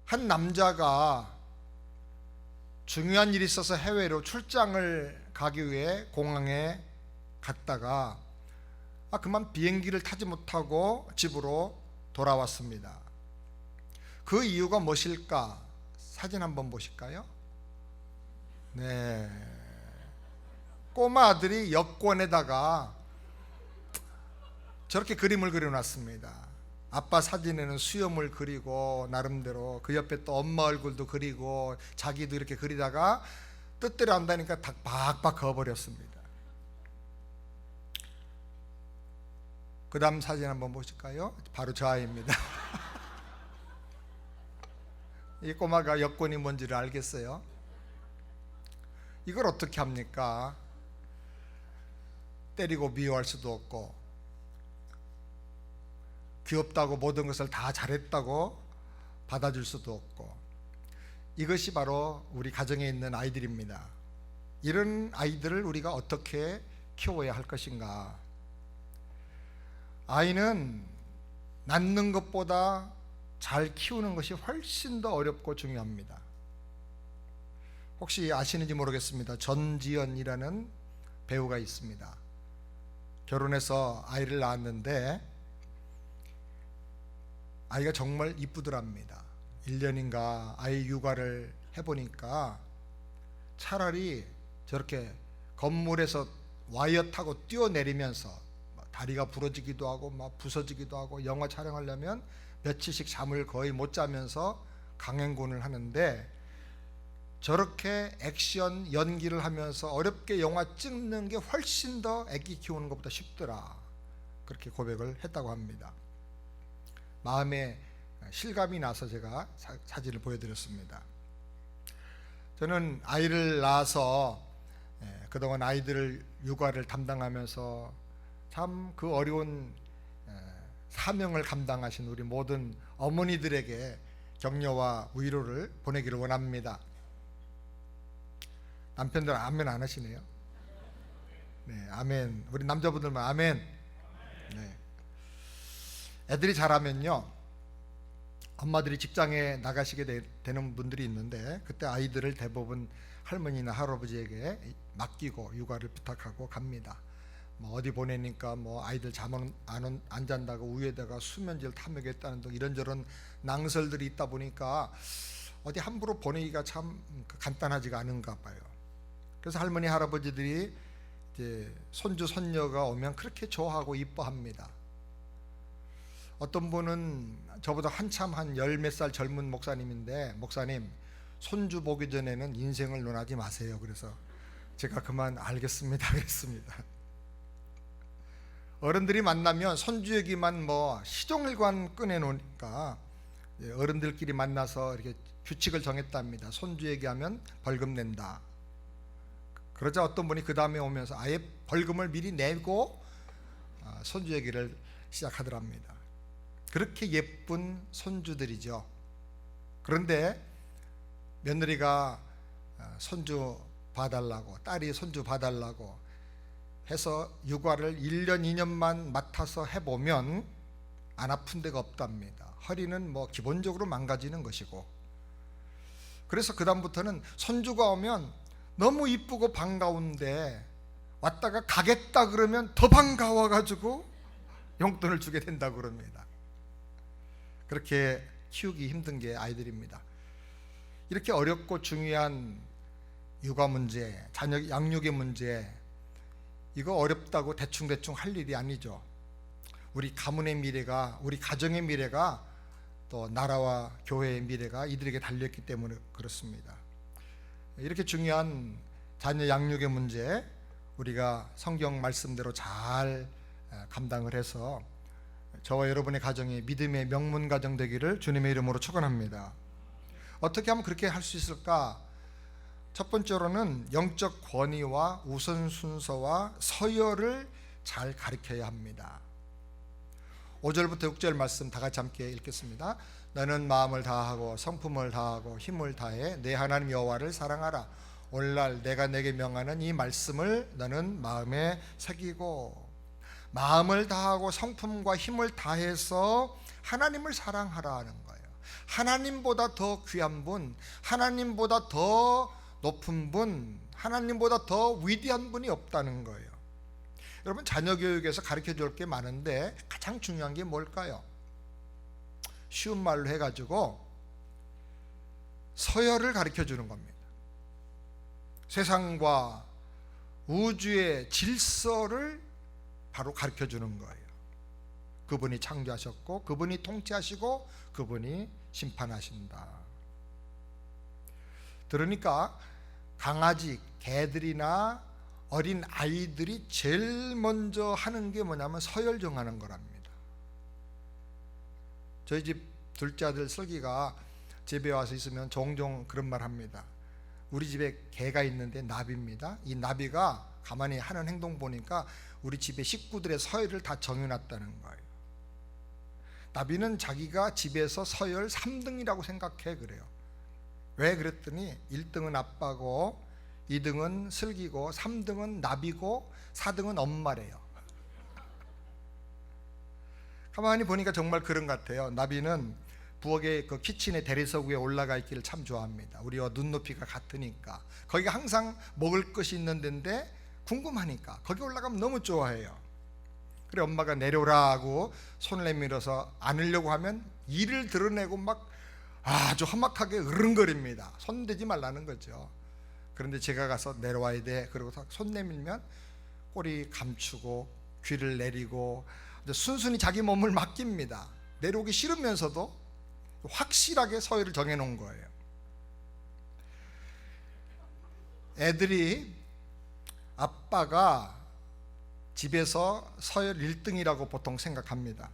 한 남자가 중요한 일이 있어서 해외로 출장을 가기 위해 공항에 갔다가 그만 비행기를 타지 못하고 집으로 돌아왔습니다. 그 이유가 무엇일까? 사진 한번 보실까요? 네, 꼬마 아들이 여권에다가 저렇게 그림을 그려놨습니다. 아빠 사진에는 수염을 그리고 나름대로 그 옆에 또 엄마 얼굴도 그리고 자기도 이렇게 그리다가 뜻대로 한다니까 다 박박 그어버렸습니다. 그 다음 사진 한번 보실까요? 바로 저 아이입니다. 이 꼬마가 여권이 뭔지를 알겠어요? 이걸 어떻게 합니까? 때리고 미워할 수도 없고, 귀엽다고 모든 것을 다 잘했다고 받아줄 수도 없고, 이것이 바로 우리 가정에 있는 아이들입니다. 이런 아이들을 우리가 어떻게 키워야 할 것인가? 아이는 낳는 것보다 잘 키우는 것이 훨씬 더 어렵고 중요합니다. 혹시 아시는지 모르겠습니다. 전지현이라는 배우가 있습니다. 결혼해서 아이를 낳았는데 아이가 정말 이쁘더랍니다. 1년인가 아이 육아를 해보니까 차라리 저렇게 건물에서 와이어 타고 뛰어내리면서 다리가 부러지기도 하고 막 부서지기도 하고, 영화 촬영하려면 며칠씩 잠을 거의 못 자면서 강행군을 하는데, 저렇게 액션 연기를 하면서 어렵게 영화 찍는 게 훨씬 더 애기 키우는 것보다 쉽더라, 그렇게 고백을 했다고 합니다. 마음에 실감이 나서 제가 사진을 보여드렸습니다. 저는 아이를 낳아서 그동안 아이들 육아를 담당하면서 참 그 어려운 사명을 감당하신 우리 모든 어머니들에게 격려와 위로를 보내기를 원합니다. 남편들 아멘 안 하시네요. 네, 아멘. 우리 남자분들만 아멘. 네. 애들이 자라면요, 엄마들이 직장에 나가시게 되는 분들이 있는데, 그때 아이들을 대부분 할머니나 할아버지에게 맡기고 육아를 부탁하고 갑니다. 어디 보내니까 아이들 잠 안 잔다고 우유에다가 수면제를 탐욕했다는 등 이런저런 낭설들이 있다 보니까 어디 함부로 보내기가 참 간단하지가 않은가 봐요. 그래서 할머니 할아버지들이 이제 손주 손녀가 오면 그렇게 좋아하고 이뻐합니다. 어떤 분은 저보다 한참 한 열 몇 살 젊은 목사님인데, 목사님, 손주 보기 전에는 인생을 논하지 마세요. 그래서 제가 그만 알겠습니다 그랬습니다. 어른들이 만나면 손주 얘기만 시종일관 꺼내놓으니까 어른들끼리 만나서 이렇게 규칙을 정했답니다. 손주 얘기하면 벌금 낸다. 그러자 어떤 분이 그 다음에 오면서 아예 벌금을 미리 내고 손주 얘기를 시작하더랍니다. 그렇게 예쁜 손주들이죠. 그런데 며느리가 손주 봐달라고, 딸이 손주 봐달라고 해서 육아를 1년 2년만 맡아서 해보면 안 아픈 데가 없답니다. 허리는 기본적으로 망가지는 것이고, 그래서 그 다음부터는 손주가 오면 너무 이쁘고 반가운데 왔다가 가겠다 그러면 더 반가워가지고 용돈을 주게 된다고 그럽니다. 그렇게 키우기 힘든 게 아이들입니다. 이렇게 어렵고 중요한 육아 문제, 자녀 양육의 문제, 이거 어렵다고 대충대충 할 일이 아니죠. 우리 가문의 미래가, 우리 가정의 미래가, 또 나라와 교회의 미래가 이들에게 달렸기 때문에 그렇습니다. 이렇게 중요한 자녀 양육의 문제, 우리가 성경 말씀대로 잘 감당을 해서 저와 여러분의 가정이 믿음의 명문 가정 되기를 주님의 이름으로 축원합니다. 어떻게 하면 그렇게 할 수 있을까? 첫 번째로는 영적 권위와 우선순서와 서열을 잘 가르쳐야 합니다. 5절부터 6절 말씀 다 같이 함께 읽겠습니다. 너는 마음을 다하고 성품을 다하고 힘을 다해 내 하나님 여호와를 사랑하라. 오늘날 내가 내게 명하는 이 말씀을 너는 마음에 새기고, 마음을 다하고 성품과 힘을 다해서 하나님을 사랑하라 하는 거예요. 하나님보다 더 귀한 분, 하나님보다 더 높은 분, 하나님보다 더 위대한 분이 없다는 거예요. 여러분, 자녀 교육에서 가르쳐 줄 게 많은데 가장 중요한 게 뭘까요? 쉬운 말로 해가지고 서열을 가르쳐 주는 겁니다. 세상과 우주의 질서를 바로 가르쳐 주는 거예요. 그분이 창조하셨고, 그분이 통치하시고, 그분이 심판하신다. 그러니까 강아지, 개들이나 어린 아이들이 제일 먼저 하는 게 뭐냐면 서열 정하는 거랍니다. 저희 집 둘째 아들 슬기가 집에 와서 있으면 종종 그런 말 합니다. 우리 집에 개가 있는데 나비입니다. 이 나비가 가만히 하는 행동 보니까 우리 집의 식구들의 서열을 다 정해놨다는 거예요. 나비는 자기가 집에서 서열 3등이라고 생각해. 그래요. 왜 그랬더니 1등은 아빠고, 2등은 슬기고, 3등은 나비고, 4등은 엄마래요. 가만히 보니까 정말 그런 것 같아요. 나비는 부엌의 그 키친의 대리석 위에 올라가 있기를 참 좋아합니다. 우리와 눈높이가 같으니까. 거기가 항상 먹을 것이 있는 데인데 궁금하니까 거기 올라가면 너무 좋아해요. 그래, 엄마가 내려오라 하고 손을 내밀어서 안으려고 하면 이를 드러내고 막 아주 험악하게 으릉거립니다. 손 대지 말라는 거죠. 그런데 제가 가서 내려와야 돼, 그러고 손 내밀면 꼬리 감추고 귀를 내리고 순순히 자기 몸을 맡깁니다. 내려오기 싫으면서도 확실하게 서열을 정해놓은 거예요. 애들이 아빠가 집에서 서열 1등이라고 보통 생각합니다.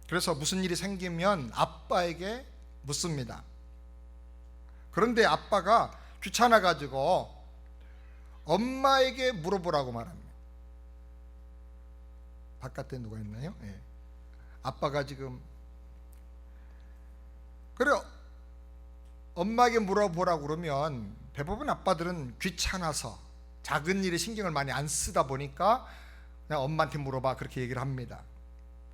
그래서 무슨 일이 생기면 아빠에게 묻습니다. 그런데 아빠가 귀찮아가지고 엄마에게 물어보라고 말합니다. 바깥에 누가 있나요? 네. 아빠가 지금 그래 엄마에게 물어보라고 그러면 대부분 아빠들은 귀찮아서 작은 일에 신경을 많이 안 쓰다 보니까 그냥 엄마한테 물어봐, 그렇게 얘기를 합니다.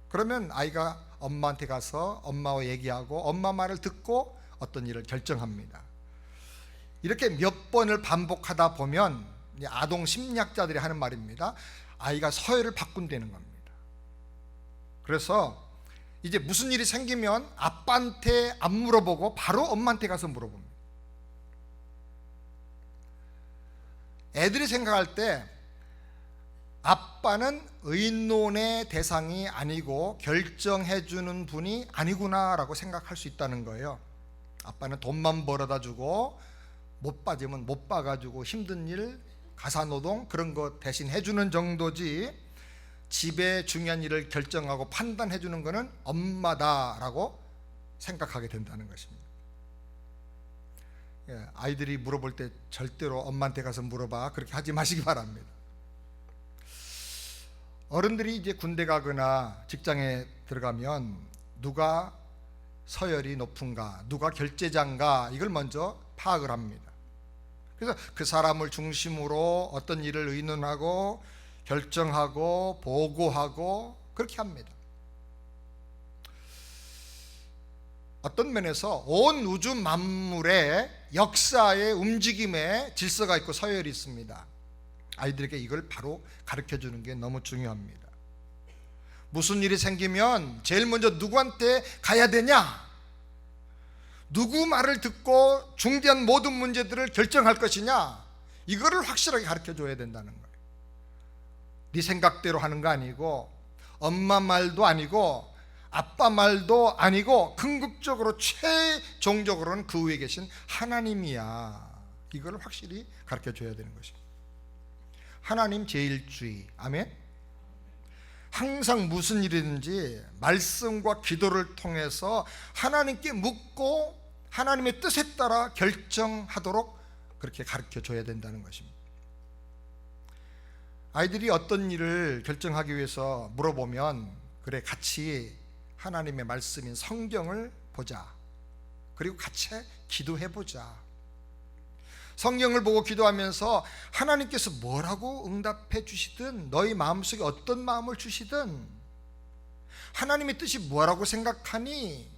그러면 아이가 엄마한테 가서 엄마와 얘기하고 엄마 말을 듣고 어떤 일을 결정합니다. 이렇게 몇 번을 반복하다 보면 아동 심리학자들이 하는 말입니다. 아이가 서열을 바꾼다는 겁니다. 그래서 이제 무슨 일이 생기면 아빠한테 안 물어보고 바로 엄마한테 가서 물어봅니다. 애들이 생각할 때 아빠는 의논의 대상이 아니고 결정해주는 분이 아니구나라고 생각할 수 있다는 거예요. 아빠는 돈만 벌어다 주고 못 빠지면 못 봐가지고 힘든 일, 가사노동 그런 거 대신 해주는 정도지, 집의 중요한 일을 결정하고 판단해주는 것은 엄마다라고 생각하게 된다는 것입니다. 아이들이 물어볼 때 절대로 엄마한테 가서 물어봐, 그렇게 하지 마시기 바랍니다. 어른들이 이제 군대 가거나 직장에 들어가면 누가 서열이 높은가, 누가 결재자인가, 이걸 먼저 파악을 합니다. 그래서 그 사람을 중심으로 어떤 일을 의논하고 결정하고 보고하고 그렇게 합니다. 어떤 면에서 온 우주 만물의 역사의 움직임에 질서가 있고 서열이 있습니다. 아이들에게 이걸 바로 가르쳐 주는 게 너무 중요합니다. 무슨 일이 생기면 제일 먼저 누구한테 가야 되냐? 누구 말을 듣고 중대한 모든 문제들을 결정할 것이냐? 이거를 확실하게 가르쳐 줘야 된다는 거예요. 네 생각대로 하는 거 아니고, 엄마 말도 아니고, 아빠 말도 아니고, 궁극적으로 최종적으로는 그 위에 계신 하나님이야. 이걸 확실히 가르쳐 줘야 되는 것입니다. 하나님 제일주의. 아멘. 항상 무슨 일이든지 말씀과 기도를 통해서 하나님께 묻고 하나님의 뜻에 따라 결정하도록 그렇게 가르쳐 줘야 된다는 것입니다. 아이들이 어떤 일을 결정하기 위해서 물어보면, 그래, 같이 하나님의 말씀인 성경을 보자. 그리고 같이 기도해보자. 성경을 보고 기도하면서 하나님께서 뭐라고 응답해 주시든, 너희 마음속에 어떤 마음을 주시든, 하나님의 뜻이 뭐라고 생각하니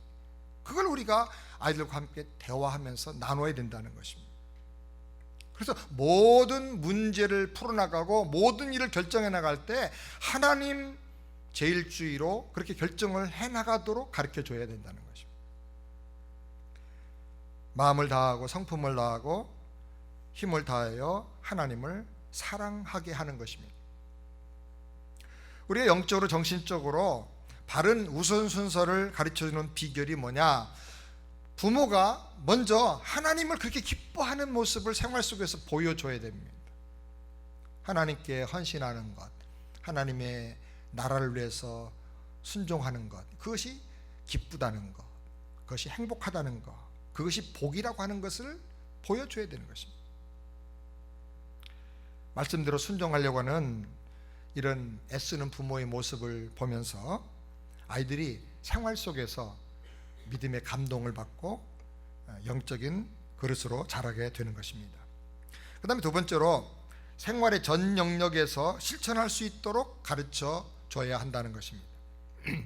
그걸 우리가 아이들과 함께 대화하면서 나눠야 된다는 것입니다. 그래서 모든 문제를 풀어나가고 모든 일을 결정해 나갈 때 하나님 제일주의로 그렇게 결정을 해나가도록 가르쳐줘야 된다는 것입니다. 마음을 다하고 성품을 다하고 힘을 다하여 하나님을 사랑하게 하는 것입니다. 우리가 영적으로 정신적으로 바른 우선순서를 가르쳐주는 비결이 뭐냐? 부모가 먼저 하나님을 그렇게 기뻐하는 모습을 생활 속에서 보여줘야 됩니다. 하나님께 헌신하는 것, 하나님의 나라를 위해서 순종하는 것, 그것이 기쁘다는 것, 그것이 행복하다는 것, 그것이 복이라고 하는 것을 보여줘야 되는 것입니다. 말씀대로 순종하려고 하는 이런 애쓰는 부모의 모습을 보면서 아이들이 생활 속에서 믿음의 감동을 받고 영적인 그릇으로 자라게 되는 것입니다. 그 다음에 두 번째로 생활의 전 영역에서 실천할 수 있도록 가르쳐 줘야 한다는 것입니다.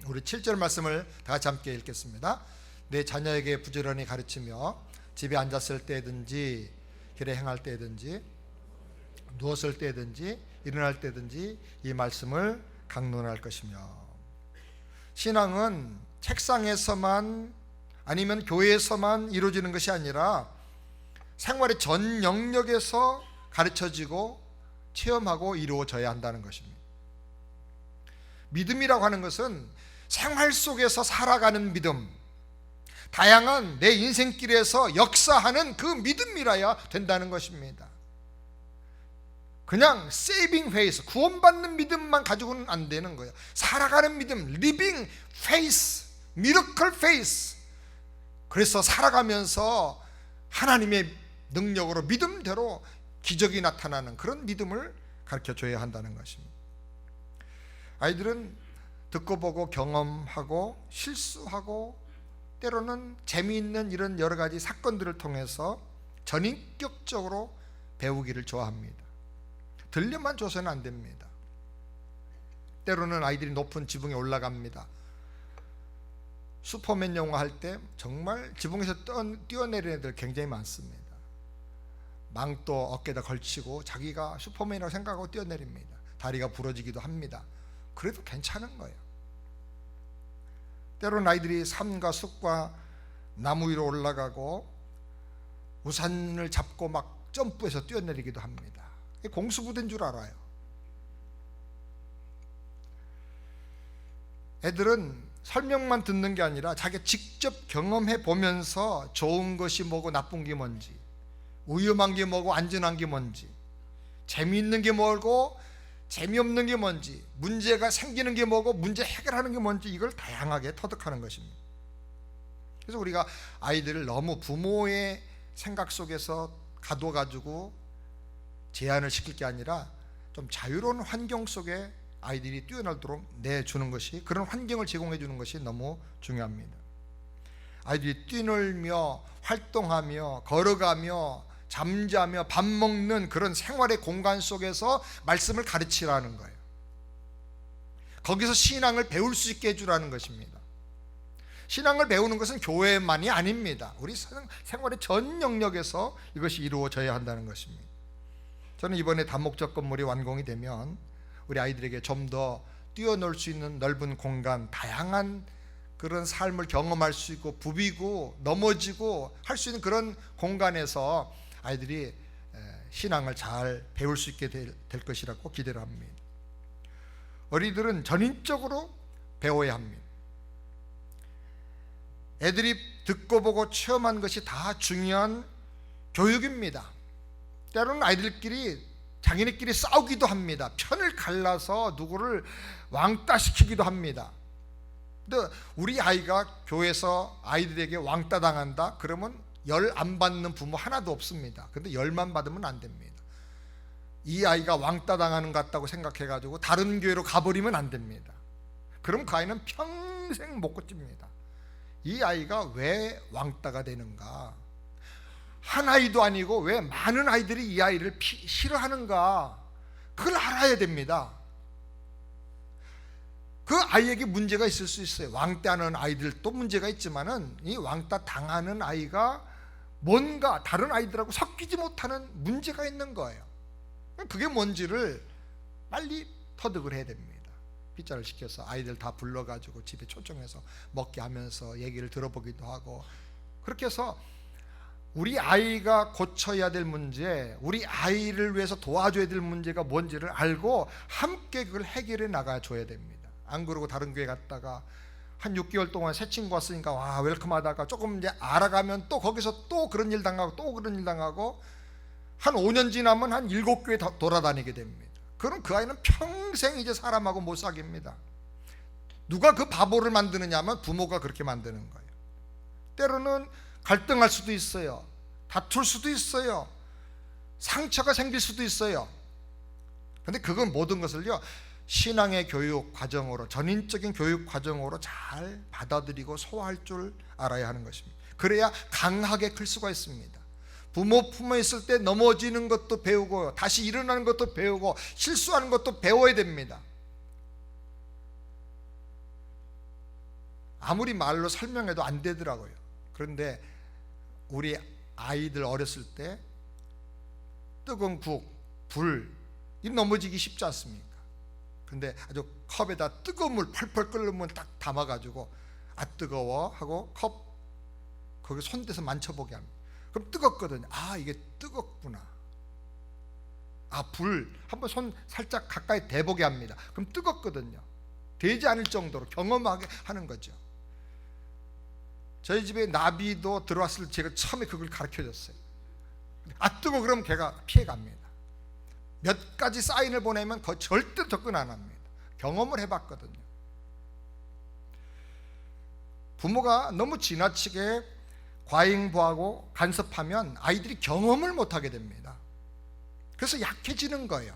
우리 7절 말씀을 다 같이 함께 읽겠습니다. 내 자녀에게 부지런히 가르치며 집에 앉았을 때든지 길에 행할 때든지 누웠을 때든지 일어날 때든지 이 말씀을 강론할 것이며, 신앙은 책상에서만 아니면 교회에서만 이루어지는 것이 아니라 생활의 전 영역에서 가르쳐지고 체험하고 이루어져야 한다는 것입니다. 믿음이라고 하는 것은 생활 속에서 살아가는 믿음, 다양한 내 인생길에서 역사하는 그 믿음이라야 된다는 것입니다. 그냥 saving faith, 구원받는 믿음만 가지고는 안 되는 거예요. 살아가는 믿음, living faith, miracle faith. 그래서 살아가면서 하나님의 능력으로 믿음대로 기적이 나타나는 그런 믿음을 가르쳐줘야 한다는 것입니다. 아이들은 듣고 보고 경험하고 실수하고 때로는 재미있는 이런 여러 가지 사건들을 통해서 전인격적으로 배우기를 좋아합니다. 들려만 줘서는 안 됩니다. 때로는 아이들이 높은 지붕에 올라갑니다. 슈퍼맨 영화 할 때 정말 지붕에서 뛰어내리는 애들 굉장히 많습니다. 망토 어깨에다 걸치고 자기가 슈퍼맨이라고 생각하고 뛰어내립니다. 다리가 부러지기도 합니다. 그래도 괜찮은 거예요. 때로는 아이들이 산과 숲과 나무 위로 올라가고 우산을 잡고 막 점프해서 뛰어내리기도 합니다. 공수부대인 줄 알아요. 애들은 설명만 듣는 게 아니라 자기가 직접 경험해 보면서 좋은 것이 뭐고 나쁜 게 뭔지, 위험한 게 뭐고 안전한 게 뭔지, 재미있는 게 뭐고 재미없는 게 뭔지, 문제가 생기는 게 뭐고 문제 해결하는 게 뭔지, 이걸 다양하게 터득하는 것입니다. 그래서 우리가 아이들을 너무 부모의 생각 속에서 가둬가지고 제한을 시킬 게 아니라 좀 자유로운 환경 속에 아이들이 뛰어놀도록 내주는 것이, 그런 환경을 제공해 주는 것이 너무 중요합니다. 아이들이 뛰놀며 활동하며 걸어가며 잠자며 밥 먹는 그런 생활의 공간 속에서 말씀을 가르치라는 거예요. 거기서 신앙을 배울 수 있게 해주라는 것입니다. 신앙을 배우는 것은 교회만이 아닙니다. 우리 생활의 전 영역에서 이것이 이루어져야 한다는 것입니다. 저는 이번에 다목적 건물이 완공이 되면 우리 아이들에게 좀 더 뛰어놀 수 있는 넓은 공간, 다양한 그런 삶을 경험할 수 있고 부비고 넘어지고 할 수 있는 그런 공간에서 아이들이 신앙을 잘 배울 수 있게 될 것이라고 기대를 합니다. 어린이들은 전인적으로 배워야 합니다. 애들이 듣고 보고 체험한 것이 다 중요한 교육입니다. 때로는 아이들끼리 자기네끼리 싸우기도 합니다. 편을 갈라서 누구를 왕따시키기도 합니다. 근데 우리 아이가 교회에서 아이들에게 왕따 당한다? 그러면 열 안 받는 부모 하나도 없습니다. 근데 열만 받으면 안 됩니다. 이 아이가 왕따 당하는 것 같다고 생각해가지고 다른 교회로 가버리면 안 됩니다. 그럼 그 아이는 평생 못 고칩니다. 이 아이가 왜 왕따가 되는가? 한 아이도 아니고 왜 많은 아이들이 이 아이를 싫어하는가? 그걸 알아야 됩니다. 그 아이에게 문제가 있을 수 있어요. 왕따하는 아이들도 문제가 있지만은 이 왕따 당하는 아이가 뭔가 다른 아이들하고 섞이지 못하는 문제가 있는 거예요. 그게 뭔지를 빨리 터득을 해야 됩니다. 빗자를 시켜서 아이들 다 불러가지고 집에 초청해서 먹게 하면서 얘기를 들어보기도 하고, 그렇게 해서 우리 아이가 고쳐야 될 문제, 우리 아이를 위해서 도와줘야 될 문제가 뭔지를 알고 함께 그걸 해결해 나가줘야 됩니다. 안 그러고 다른 교회 갔다가 한 6개월 동안 새 친구 왔으니까 와 웰컴 하다가 조금 이제 알아가면 또 거기서 또 그런 일 당하고 또 그런 일 당하고 한 5년 지나면 한 7교회 돌아다니게 됩니다. 그럼 그 아이는 평생 이제 사람하고 못 사깁니다. 누가 그 바보를 만드느냐 하면 부모가 그렇게 만드는 거예요. 때로는 갈등할 수도 있어요. 다툴 수도 있어요. 상처가 생길 수도 있어요. 근데 그건 모든 것을요, 신앙의 교육 과정으로, 전인적인 교육 과정으로 잘 받아들이고 소화할 줄 알아야 하는 것입니다. 그래야 강하게 클 수가 있습니다. 부모 품에 있을 때 넘어지는 것도 배우고 다시 일어나는 것도 배우고 실수하는 것도 배워야 됩니다. 아무리 말로 설명해도 안 되더라고요. 그런데 우리 아이들 어렸을 때 뜨거운 국, 불, 이 넘어지기 쉽지 않습니까? 근데 아주 컵에다 뜨거운 물 펄펄 끓으면 딱 담아가지고 아 뜨거워 하고 컵 거기 손대서 만져보게 합니다. 그럼 뜨겁거든요. 아 이게 뜨겁구나. 아 불 한번 손 살짝 가까이 대보게 합니다. 그럼 뜨겁거든요. 되지 않을 정도로 경험하게 하는 거죠. 저희 집에 나비도 들어왔을 때 제가 처음에 그걸 가르쳐줬어요. 아 뜨거 그러면 걔가 피해갑니다. 몇 가지 사인을 보내면 그 절대 접근 안 합니다. 경험을 해봤거든요. 부모가 너무 지나치게 과잉보하고 간섭하면 아이들이 경험을 못하게 됩니다. 그래서 약해지는 거예요.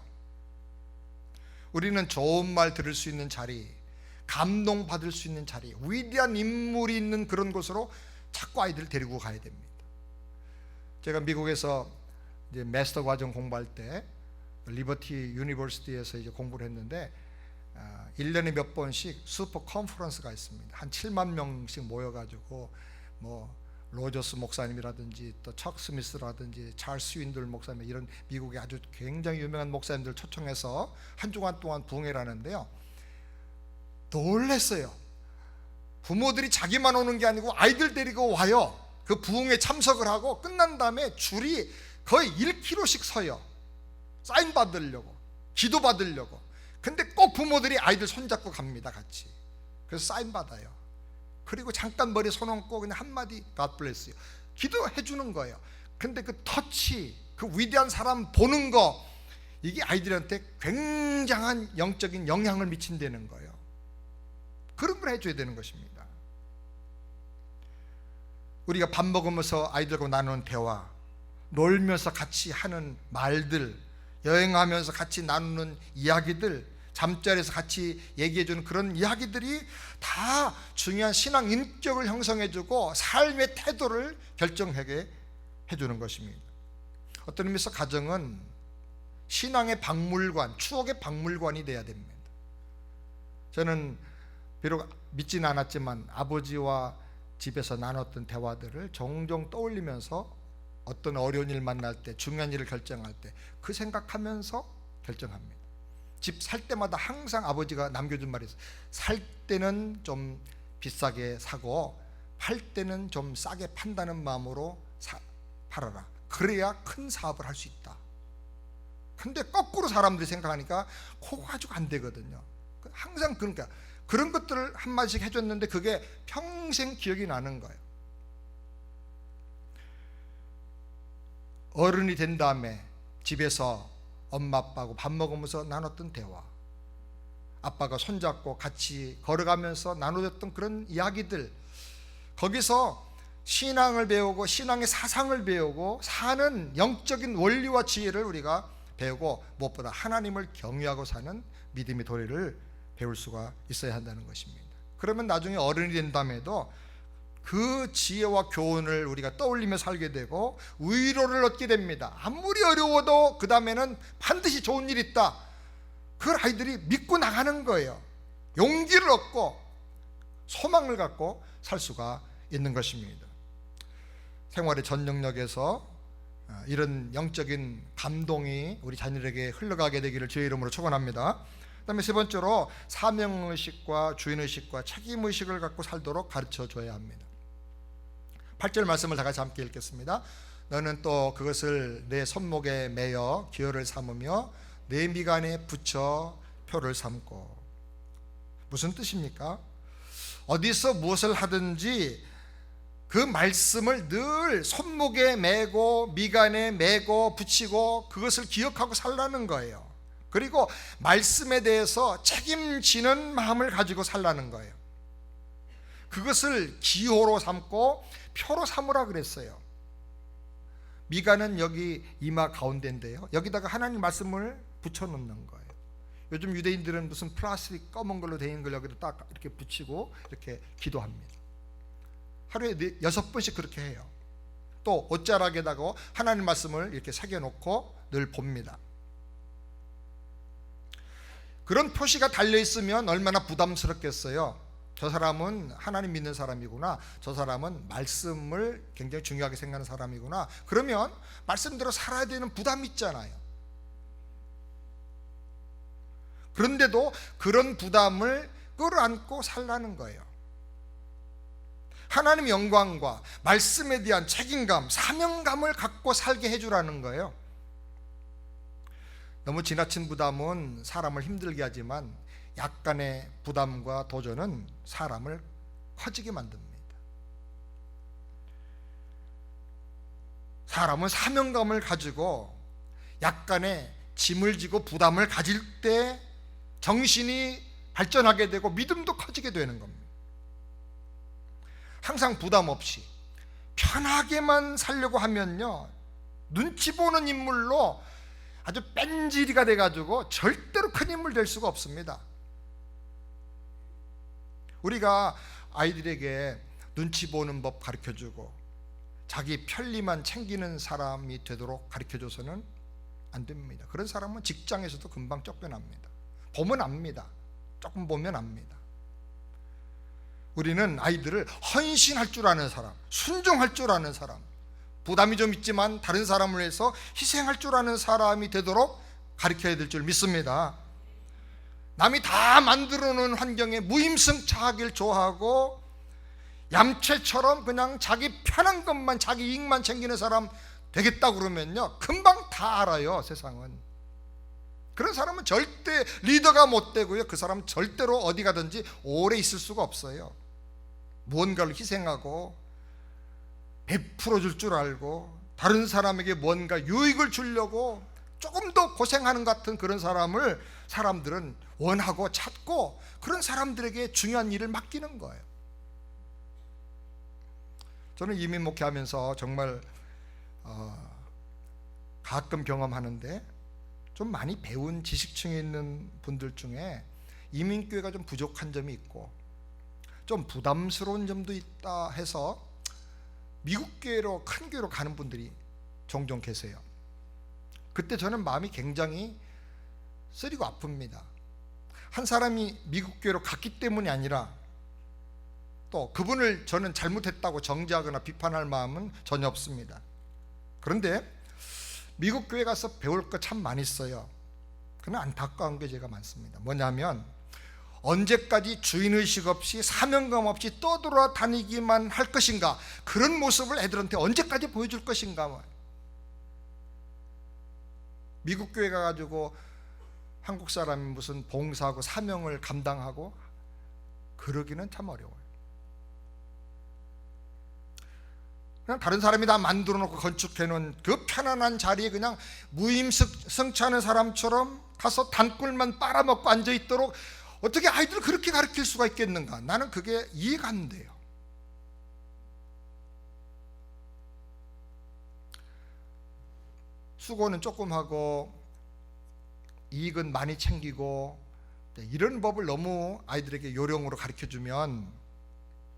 우리는 좋은 말 들을 수 있는 자리, 감동받을 수 있는 자리, 위대한 인물이 있는 그런 곳으로 자꾸 아이들을 데리고 가야 됩니다. 제가 미국에서 이제 마스터 과정 공부할 때 리버티 유니버시티에서 이제 공부를 했는데 1년에 몇 번씩 슈퍼 컨퍼런스가 있습니다. 한 7만 명씩 모여가지고 뭐 로저스 목사님이라든지 또 척 스미스라든지 찰스 윈들 목사님 이런 미국의 아주 굉장히 유명한 목사님들 초청해서 한 주간 동안 부흥회를 하는데요. 놀랬어요. 부모들이 자기만 오는 게 아니고 아이들 데리고 와요. 그 부흥회 참석을 하고 끝난 다음에 줄이 거의 1km씩 서요. 사인 받으려고, 기도 받으려고. 근데 꼭 부모들이 아이들 손잡고 갑니다. 같이. 그래서 사인 받아요. 그리고 잠깐 머리에 손 얹고 그냥 한마디 God bless you 기도해 주는 거예요. 근데 그 터치, 그 위대한 사람 보는 거, 이게 아이들한테 굉장한 영적인 영향을 미친다는 거예요. 그런 걸 해줘야 되는 것입니다. 우리가 밥 먹으면서 아이들과 나누는 대화, 놀면서 같이 하는 말들, 여행하면서 같이 나누는 이야기들, 잠자리에서 같이 얘기해주는 그런 이야기들이 다 중요한 신앙 인격을 형성해주고 삶의 태도를 결정하게 해주는 것입니다. 어떤 의미에서 가정은 신앙의 박물관, 추억의 박물관이 돼야 됩니다. 저는 비록 믿지는 않았지만 아버지와 집에서 나눴던 대화들을 종종 떠올리면서 어떤 어려운 일 만날 때, 중요한 일을 결정할 때 그 생각하면서 결정합니다. 집 살 때마다 항상 아버지가 남겨준 말이 있어요. 살 때는 좀 비싸게 사고 팔 때는 좀 싸게 판다는 마음으로 팔아라. 그래야 큰 사업을 할 수 있다. 근데 거꾸로 사람들이 생각하니까 그거 가지고 안 되거든요. 항상 그러니까 그런 것들을 한마디씩 해줬는데 그게 평생 기억이 나는 거예요. 어른이 된 다음에 집에서 엄마 아빠하고 밥 먹으면서 나눴던 대화, 아빠가 손잡고 같이 걸어가면서 나누었던 그런 이야기들, 거기서 신앙을 배우고 신앙의 사상을 배우고 사는 영적인 원리와 지혜를 우리가 배우고 무엇보다 하나님을 경외하고 사는 믿음의 도리를 배울 수가 있어야 한다는 것입니다. 그러면 나중에 어른이 된 다음에도 그 지혜와 교훈을 우리가 떠올리며 살게 되고 위로를 얻게 됩니다. 아무리 어려워도 그 다음에는 반드시 좋은 일이 있다. 그걸 아이들이 믿고 나가는 거예요. 용기를 얻고 소망을 갖고 살 수가 있는 것입니다. 생활의 전 영역에서 이런 영적인 감동이 우리 자녀에게 흘러가게 되기를 주의 이름으로 축원합니다. 그다음에 세 번째로 사명의식과 주인의식과 책임의식을 갖고 살도록 가르쳐줘야 합니다. 8절 말씀을 다 같이 함께 읽겠습니다. 너는 또 그것을 내 손목에 매어 기호를 삼으며 내 미간에 붙여 표를 삼고. 무슨 뜻입니까? 어디서 무엇을 하든지 그 말씀을 늘 손목에 매고 미간에 매고 붙이고 그것을 기억하고 살라는 거예요. 그리고 말씀에 대해서 책임지는 마음을 가지고 살라는 거예요. 그것을 기호로 삼고 표로 삼으라 그랬어요. 미간은 여기 이마 가운데인데요, 여기다가 하나님 말씀을 붙여놓는 거예요. 요즘 유대인들은 무슨 플라스틱 검은 걸로 된 걸 여기다 딱 이렇게 붙이고 이렇게 기도합니다. 하루에 6번씩 그렇게 해요. 또 옷자락에다가 하나님 말씀을 이렇게 새겨놓고 늘 봅니다. 그런 표시가 달려있으면 얼마나 부담스럽겠어요. 저 사람은 하나님 믿는 사람이구나, 저 사람은 말씀을 굉장히 중요하게 생각하는 사람이구나. 그러면 말씀대로 살아야 되는 부담이 있잖아요. 그런데도 그런 부담을 끌어안고 살라는 거예요. 하나님 영광과 말씀에 대한 책임감, 사명감을 갖고 살게 해주라는 거예요. 너무 지나친 부담은 사람을 힘들게 하지만 약간의 부담과 도전은 사람을 커지게 만듭니다. 사람은 사명감을 가지고 약간의 짐을 지고 부담을 가질 때 정신이 발전하게 되고 믿음도 커지게 되는 겁니다. 항상 부담 없이 편하게만 살려고 하면요, 눈치 보는 인물로 아주 뺀질이가 돼가지고 절대로 큰 인물 될 수가 없습니다. 우리가 아이들에게 눈치 보는 법 가르쳐주고 자기 편리만 챙기는 사람이 되도록 가르쳐줘서는 안 됩니다. 그런 사람은 직장에서도 금방 쫓겨납니다. 보면 압니다. 조금 보면 압니다. 우리는 아이들을 헌신할 줄 아는 사람, 순종할 줄 아는 사람, 부담이 좀 있지만 다른 사람을 위해서 희생할 줄 아는 사람이 되도록 가르쳐야 될 줄 믿습니다. 남이 다 만들어 놓은 환경에 무임승차하길 좋아하고 얌체처럼 그냥 자기 편한 것만, 자기 이익만 챙기는 사람 되겠다 그러면요, 금방 다 알아요. 세상은 그런 사람은 절대 리더가 못 되고요, 그 사람은 절대로 어디 가든지 오래 있을 수가 없어요. 무언가를 희생하고 베풀어 줄 줄 알고 다른 사람에게 뭔가 유익을 주려고 조금 더 고생하는 것 같은 그런 사람을 사람들은 원하고 찾고, 그런 사람들에게 중요한 일을 맡기는 거예요. 저는 이민 목회하면서 정말 가끔 경험하는데, 좀 많이 배운 지식층에 있는 분들 중에 이민교회가 좀 부족한 점이 있고 좀 부담스러운 점도 있다 해서 미국 교회로, 큰 교회로 가는 분들이 종종 계세요. 그때 저는 마음이 굉장히 쓰리고 아픕니다. 한 사람이 미국 교회로 갔기 때문이 아니라 또 그분을 저는 잘못했다고 정죄하거나 비판할 마음은 전혀 없습니다. 그런데 미국 교회 가서 배울 거 참 많이 있어요. 그러나 안타까운 게 제가 많습니다. 뭐냐면 언제까지 주인의식 없이 사명감 없이 떠돌아다니기만 할 것인가, 그런 모습을 애들한테 언제까지 보여줄 것인가. 미국 교회 가가지고 한국 사람이 무슨 봉사하고 사명을 감당하고 그러기는 참 어려워요. 그냥 다른 사람이 다 만들어 놓고 건축해 놓은 그 편안한 자리에 그냥 무임승차하는 사람처럼 가서 단꿀만 빨아먹고 앉아 있도록 어떻게 아이들을 그렇게 가르칠 수가 있겠는가? 나는 그게 이해가 안 돼요. 수고는 조금 하고 이익은 많이 챙기고, 이런 법을 너무 아이들에게 요령으로 가르쳐주면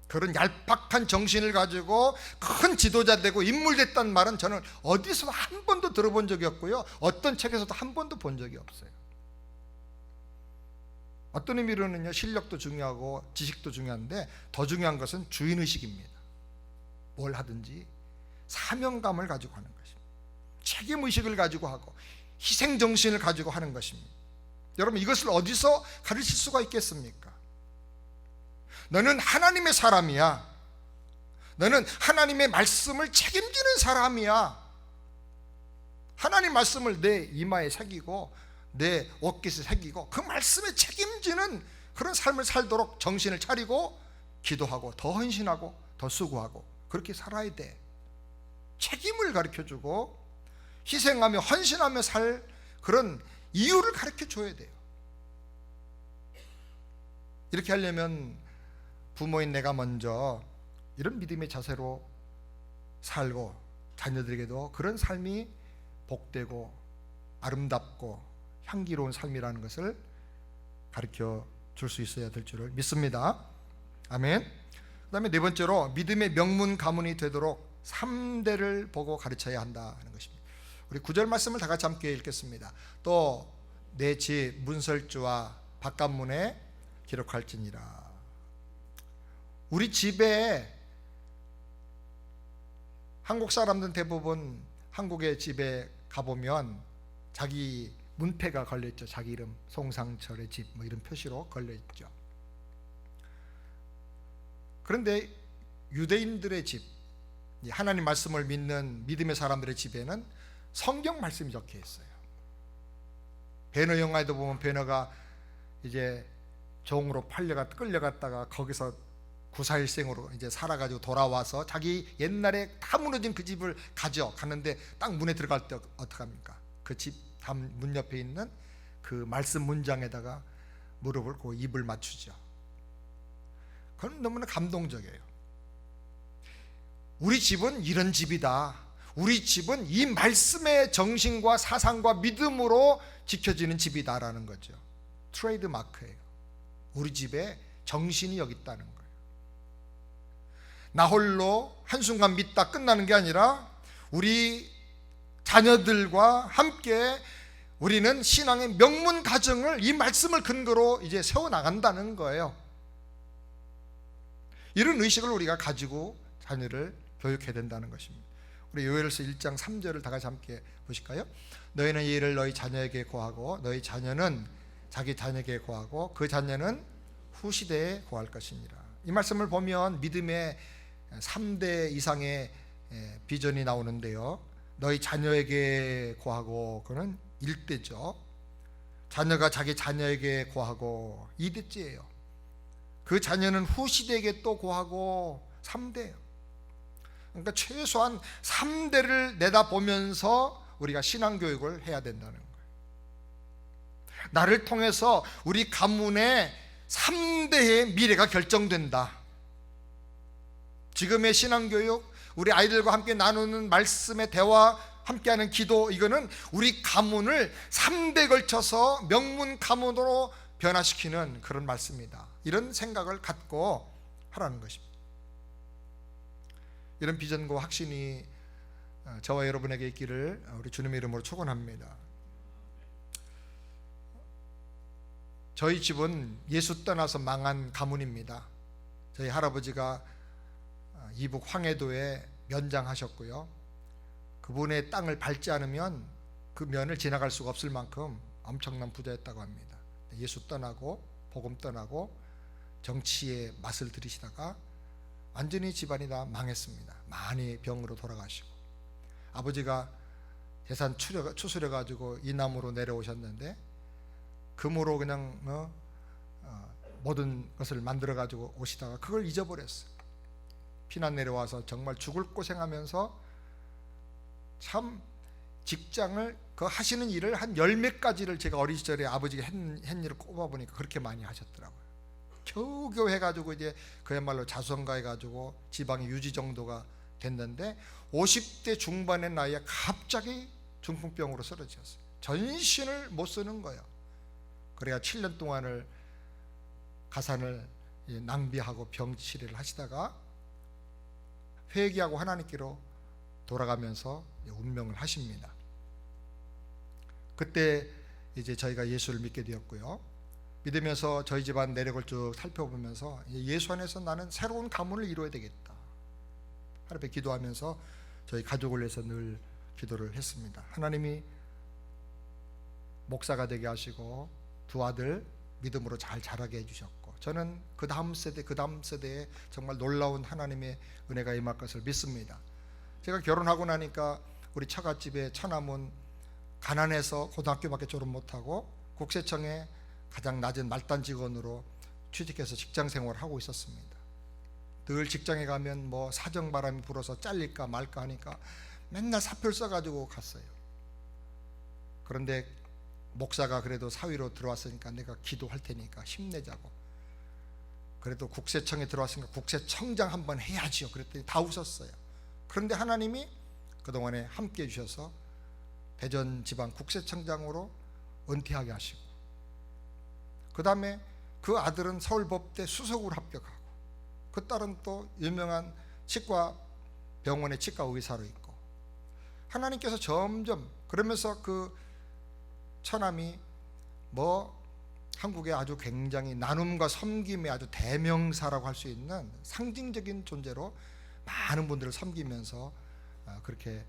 그런 얄팍한 정신을 가지고 큰 지도자 되고 인물 됐다는 말은 저는 어디서 한 번도 들어본 적이 없고요, 어떤 책에서도 한 번도 본 적이 없어요. 어떤 의미로는요, 실력도 중요하고 지식도 중요한데 더 중요한 것은 주인의식입니다. 뭘 하든지 사명감을 가지고 하는 것입니다. 책임의식을 가지고 하고 희생정신을 가지고 하는 것입니다. 여러분, 이것을 어디서 가르칠 수가 있겠습니까? 너는 하나님의 사람이야. 너는 하나님의 말씀을 책임지는 사람이야. 하나님 말씀을 내 이마에 새기고 내 어깨에 새기고 그 말씀에 책임지는 그런 삶을 살도록 정신을 차리고 기도하고 더 헌신하고 더 수고하고 그렇게 살아야 돼. 책임을 가르쳐주고 희생하며 헌신하며 살 그런 이유를 가르쳐줘야 돼요. 이렇게 하려면 부모인 내가 먼저 이런 믿음의 자세로 살고 자녀들에게도 그런 삶이 복되고 아름답고 향기로운 삶이라는 것을 가르쳐 줄 수 있어야 될 줄을 믿습니다. 아멘. 그 다음에 네 번째로 믿음의 명문 가문이 되도록 3대를 보고 가르쳐야 한다 하는 것입니다. 우리 9절 말씀을 다 같이 함께 읽겠습니다. 또 내 집 문설주와 바깥문에 기록할지니라. 우리 집에, 한국 사람들은 대부분 한국의 집에 가보면 자기 문패가 걸려있죠. 자기 이름, 송상철의 집 뭐 이런 표시로 걸려있죠. 그런데 유대인들의 집, 하나님 말씀을 믿는 믿음의 사람들의 집에는 성경 말씀이 적혀 있어요. 베너 영화에도 보면 베너가 이제 종으로 끌려갔다가 거기서 구사일생으로 이제 살아가지고 돌아와서 자기 옛날에 다 무너진 그 집을 가져가는데 딱 문에 들어갈 때 어떡합니까? 그 집 문 옆에 있는 그 말씀 문장에다가 무릎을 고 입을 맞추죠. 그건 너무나 감동적이에요. 우리 집은 이런 집이다. 우리 집은 이 말씀의 정신과 사상과 믿음으로 지켜지는 집이다라는 거죠. 트레이드 마크예요. 우리 집에 정신이 여기 있다는 거예요. 나 홀로 한순간 믿다 끝나는 게 아니라 우리 자녀들과 함께 우리는 신앙의 명문 가정을 이 말씀을 근거로 이제 세워나간다는 거예요. 이런 의식을 우리가 가지고 자녀를 교육해야 된다는 것입니다. 우리 요엘서 1장 3절을 다 같이 함께 보실까요? 너희는 이 일을 너희 자녀에게 고하고 너희 자녀는 자기 자녀에게 고하고 그 자녀는 후시대에 고할 것이니라. 이 말씀을 보면 믿음의 3대 이상의 비전이 나오는데요, 너희 자녀에게 고하고 그는 1대죠. 자녀가 자기 자녀에게 고하고 2대째예요. 그 자녀는 후시대에게 또 고하고 3대예요. 그러니까 최소한 3대를 내다보면서 우리가 신앙교육을 해야 된다는 거예요. 나를 통해서 우리 가문의 3대의 미래가 결정된다. 지금의 신앙교육, 우리 아이들과 함께 나누는 말씀의 대화, 함께하는 기도, 이거는 우리 가문을 3대에 걸쳐서 명문 가문으로 변화시키는 그런 말씀이다. 이런 생각을 갖고 하라는 것입니다. 이런 비전과 확신이 저와 여러분에게 있기를 우리 주님의 이름으로 축원합니다. 저희 집은 예수 떠나서 망한 가문입니다. 저희 할아버지가 이북 황해도에 면장하셨고요, 그분의 땅을 밟지 않으면 그 면을 지나갈 수가 없을 만큼 엄청난 부자였다고 합니다. 예수 떠나고 복음 떠나고 정치의 맛을 들이시다가 완전히 집안이 다 망했습니다. 많이 병으로 돌아가시고, 아버지가 재산 추스려가지고 이남으로 내려오셨는데 금으로 그냥 모든 것을 만들어가지고 오시다가 그걸 잊어버렸어요. 피난 내려와서 정말 죽을 고생하면서 참 직장을 그 하시는 일을 한 10몇 가지를 제가 어린 시절에 아버지가 한 일을 꼽아보니까 그렇게 많이 하셨더라고요. 겨우겨우 해가지고 이제 그야말로 자수성가해가지고 지방의 유지 정도가 됐는데 50대 중반의 나이에 갑자기 중풍병으로 쓰러졌어요. 전신을 못 쓰는 거예요. 그래야 7년 동안을 가산을 낭비하고 병 치료를 하시다가 회개하고 하나님께로 돌아가면서 운명을 하십니다. 그때 이제 저희가 예수를 믿게 되었고요, 믿으면서 저희 집안 내력을 쭉 살펴보면서 예수 안에서 나는 새로운 가문을 이루어야 되겠다. 하나님께 기도하면서 저희 가족을 위해서 늘 기도를 했습니다. 하나님이 목사가 되게 하시고 두 아들 믿음으로 잘 자라게 해주셨고, 저는 그 다음 세대에 정말 놀라운 하나님의 은혜가 임할 것을 믿습니다. 제가 결혼하고 나니까 우리 처갓집의 처남은 가난해서 고등학교밖에 졸업 못하고 국세청에 가장 낮은 말단 직원으로 취직해서 직장 생활을 하고 있었습니다. 늘 직장에 가면 뭐 사정바람이 불어서 잘릴까 말까 하니까 맨날 사표를 써가지고 갔어요. 그런데 목사가 그래도 사위로 들어왔으니까 내가 기도할 테니까 힘내자고, 그래도 국세청에 들어왔으니까 국세청장 한번 해야지요 그랬더니 다 웃었어요. 그런데 하나님이 그동안에 함께 해주셔서 대전 지방 국세청장으로 은퇴하게 하시고, 그 다음에 그 아들은 서울법대 수석으로 합격하고, 그 딸은 또 유명한 치과 병원의 치과 의사로 있고, 하나님께서 점점 그러면서 그 처남이 뭐 한국의 아주 굉장히 나눔과 섬김의 아주 대명사라고 할 수 있는 상징적인 존재로 많은 분들을 섬기면서 그렇게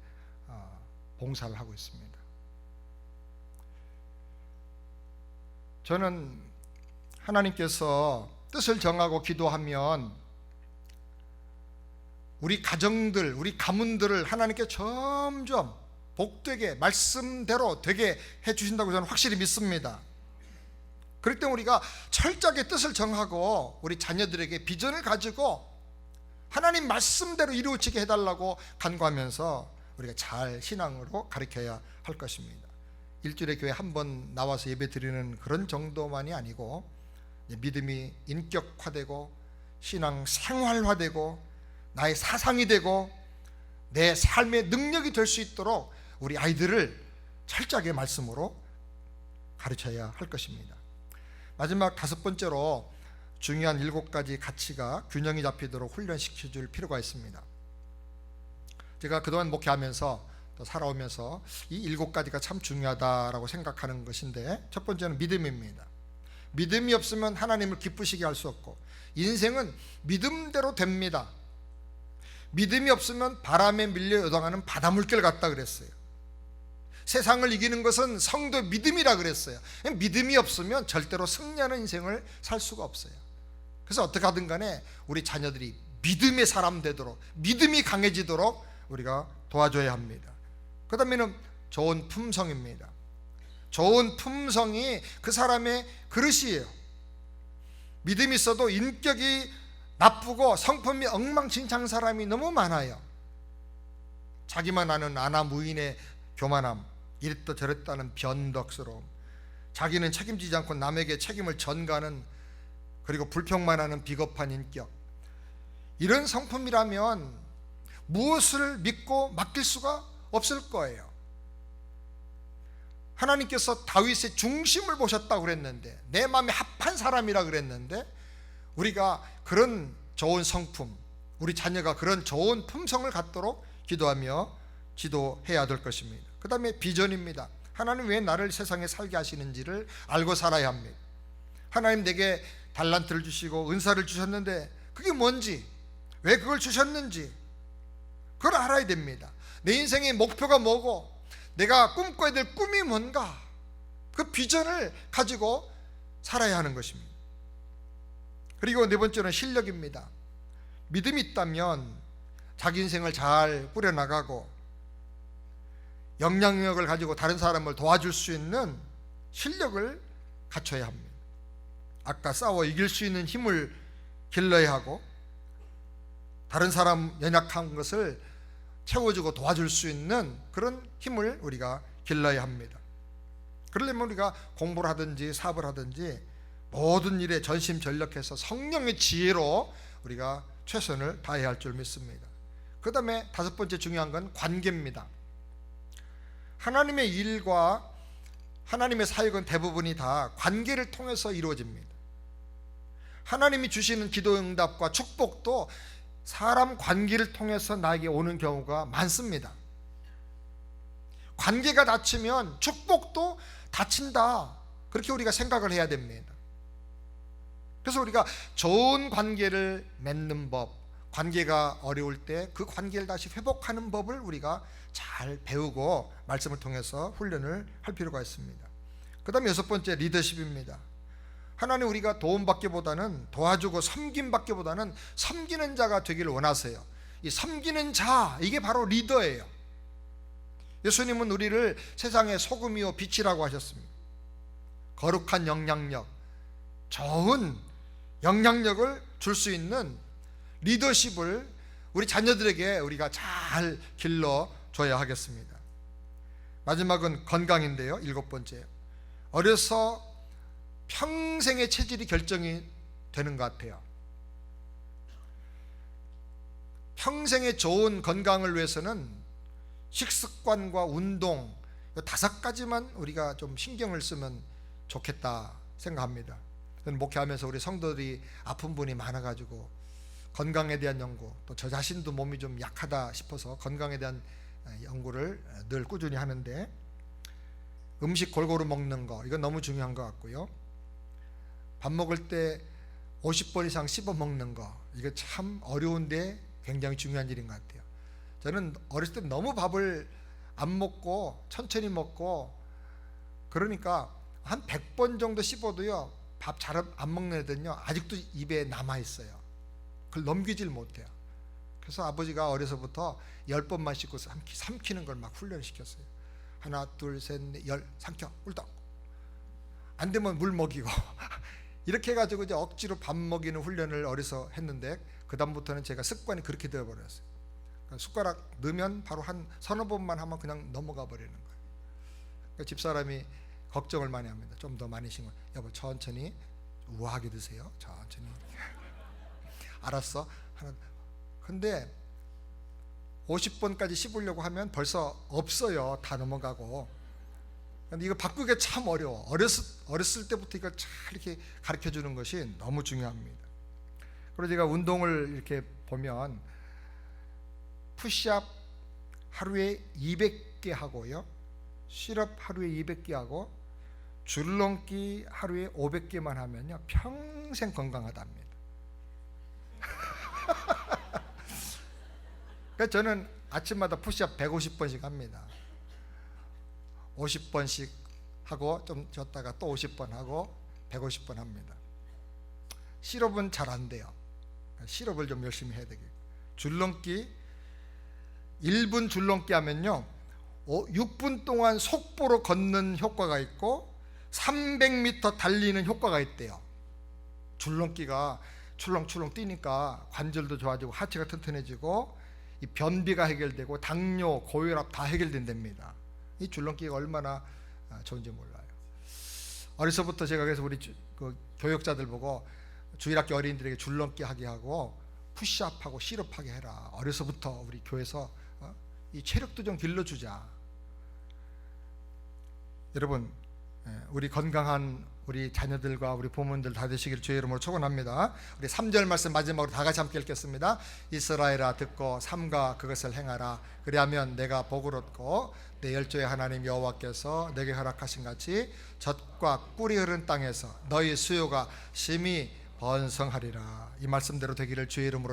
봉사를 하고 있습니다. 저는 하나님께서 뜻을 정하고 기도하면 우리 가정들, 우리 가문들을 하나님께 점점 복되게 말씀대로 되게 해주신다고 저는 확실히 믿습니다. 그럴 때 우리가 철저하게 뜻을 정하고 우리 자녀들에게 비전을 가지고 하나님 말씀대로 이루어지게 해달라고 간구하면서 우리가 잘 신앙으로 가르쳐야 할 것입니다. 일주일에 교회 한 번 나와서 예배 드리는 그런 정도만이 아니고 믿음이 인격화되고 신앙 생활화되고 나의 사상이 되고 내 삶의 능력이 될 수 있도록 우리 아이들을 철저하게 말씀으로 가르쳐야 할 것입니다. 마지막 5번째로 중요한 7가지 가치가 균형이 잡히도록 훈련시켜 줄 필요가 있습니다. 제가 그동안 목회하면서 또 살아오면서 이 7가지가 참 중요하다라고 생각하는 것인데, 첫 번째는 믿음입니다. 믿음이 없으면 하나님을 기쁘시게 할 수 없고, 인생은 믿음대로 됩니다. 믿음이 없으면 바람에 밀려 요동하는 바닷물결 같다 그랬어요. 세상을 이기는 것은 성도의 믿음이라 그랬어요. 믿음이 없으면 절대로 승리하는 인생을 살 수가 없어요. 그래서 어떻게 하든 간에 우리 자녀들이 믿음의 사람 되도록, 믿음이 강해지도록 우리가 도와줘야 합니다. 그 다음에는 좋은 품성입니다. 좋은 품성이 그 사람의 그릇이에요. 믿음이 있어도 인격이 나쁘고 성품이 엉망진창 사람이 너무 많아요. 자기만 아는 아나무인의 교만함, 이랬다 저랬다는 변덕스러움, 자기는 책임지지 않고 남에게 책임을 전가하는, 그리고 불평만 하는 비겁한 인격, 이런 성품이라면 무엇을 믿고 맡길 수가 없을 거예요. 하나님께서 다윗의 중심을 보셨다고 그랬는데, 내 마음에 합한 사람이라 그랬는데, 우리가 그런 좋은 성품, 우리 자녀가 그런 좋은 품성을 갖도록 기도하며 지도해야 될 것입니다. 그 다음에 비전입니다. 하나님 왜 나를 세상에 살게 하시는지를 알고 살아야 합니다. 하나님 내게 달란트를 주시고 은사를 주셨는데 그게 뭔지, 왜 그걸 주셨는지 그걸 알아야 됩니다. 내 인생의 목표가 뭐고 내가 꿈꿔야 될 꿈이 뭔가, 그 비전을 가지고 살아야 하는 것입니다. 그리고 네 번째는 실력입니다. 믿음이 있다면 자기 인생을 잘 꾸려나가고 영향력을 가지고 다른 사람을 도와줄 수 있는 실력을 갖춰야 합니다. 아까 싸워 이길 수 있는 힘을 길러야 하고, 다른 사람 연약한 것을 채워주고 도와줄 수 있는 그런 힘을 우리가 길러야 합니다. 그러려면 우리가 공부를 하든지 사업을 하든지 모든 일에 전심전력해서 성령의 지혜로 우리가 최선을 다해야 할 줄 믿습니다. 그 다음에 5번째 중요한 건 관계입니다. 하나님의 일과 하나님의 사역은 대부분이 다 관계를 통해서 이루어집니다. 하나님이 주시는 기도 응답과 축복도 사람 관계를 통해서 나에게 오는 경우가 많습니다. 관계가 닫히면 축복도 닫힌다, 그렇게 우리가 생각을 해야 됩니다. 그래서 우리가 좋은 관계를 맺는 법, 관계가 어려울 때 그 관계를 다시 회복하는 법을 우리가 잘 배우고 말씀을 통해서 훈련을 할 필요가 있습니다. 그 다음에 6번째, 리더십입니다. 하나님 우리가 도움받기보다는, 도와주고 섬김받기보다는 섬기는 자가 되기를 원하세요. 이 섬기는 자, 이게 바로 리더예요. 예수님은 우리를 세상의 소금이요 빛이라고 하셨습니다. 거룩한 영향력, 좋은 영향력을 줄 수 있는 리더십을 우리 자녀들에게 우리가 잘 길러줘야 하겠습니다. 마지막은 건강인데요, 7번째, 어려서 평생의 체질이 결정이 되는 것 같아요. 평생의 좋은 건강을 위해서는 식습관과 운동, 5가지만 우리가 좀 신경을 쓰면 좋겠다 생각합니다. 저는 목회하면서 우리 성도들이 아픈 분이 많아가지고 건강에 대한 연구, 또 저 자신도 몸이 좀 약하다 싶어서 건강에 대한 연구를 늘 꾸준히 하는데, 음식 골고루 먹는 거, 이건 너무 중요한 것 같고요. 밥 먹을 때 50번 이상 씹어 먹는 거, 이거 참 어려운데 굉장히 중요한 일인 것 같아요. 저는 어렸을 때 너무 밥을 안 먹고 천천히 먹고, 그러니까 한 100번 정도 씹어도요, 밥 잘 안 먹는 애들은요 아직도 입에 남아있어요. 그걸 넘기질 못해요. 그래서 아버지가 어려서부터 10번만 씹고 삼키는 걸 막 훈련시켰어요. 하나 둘 셋 넷 10 삼켜 꿀떡, 안 되면 물 먹이고 이렇게 해가지고 이제 억지로 밥 먹이는 훈련을 어려서 했는데, 그 다음부터는 제가 습관이 그렇게 되어버렸어요. 그러니까 숟가락 넣으면 바로 한 서너 번만 하면 그냥 넘어가 버리는 거예요. 그러니까 집사람이 걱정을 많이 합니다. 좀 더 많이 싱거, 여보 천천히 우아하게 드세요, 천천히. 알았어 하나. 근데 50번까지 씹으려고 하면 벌써 없어요. 다 넘어가고. 근데 이거 바꾸기가 참 어려워. 어렸을 때부터 이걸 잘 이렇게 가르쳐 주는 것이 너무 중요합니다. 그리고 제가 운동을 이렇게 보면 푸시업 하루에 200개 하고요, 실업 하루에 200개 하고, 줄넘기 하루에 500개만 하면요 평생 건강하답니다. 그러니까 저는 아침마다 푸시업 150번씩 합니다. 50번씩 하고 좀 졌다가 또 50번 하고 150번 합니다. 실업은 잘 안 돼요. 실업을 좀 열심히 해야 되겠고, 줄넘기 1분 줄넘기 하면요 6분 동안 속보로 걷는 효과가 있고 300m 달리는 효과가 있대요. 줄넘기가 출렁출렁 뛰니까 관절도 좋아지고 하체가 튼튼해지고 이 변비가 해결되고 당뇨, 고혈압 다 해결된답니다. 이 줄넘기가 얼마나 좋은지 몰라요. 어려서부터 제가 그래서 우리 그 교육자들 보고 주일학교 어린이들에게 줄넘기 하게 하고 푸시업하고 실업하게 해라. 어려서부터 우리 교회에서 이 체력도 좀 길러주자. 여러분, 우리 건강한 우리 자녀들과 우리 부모님들 다 되시기를 주의 이름으로 축원합니다. 우리 3절 말씀 마지막으로 다 같이 함께 읽겠습니다. 이스라엘아 듣고 삼가 그것을 행하라. 그리하면 내가 복을 얻고 내 열조의 하나님 여호와께서 내게 허락하신 같이 젖과 꿀이 흐른 땅에서 너희 수요가 심히 번성하리라. 이 말씀대로 되기를 주의 이름으로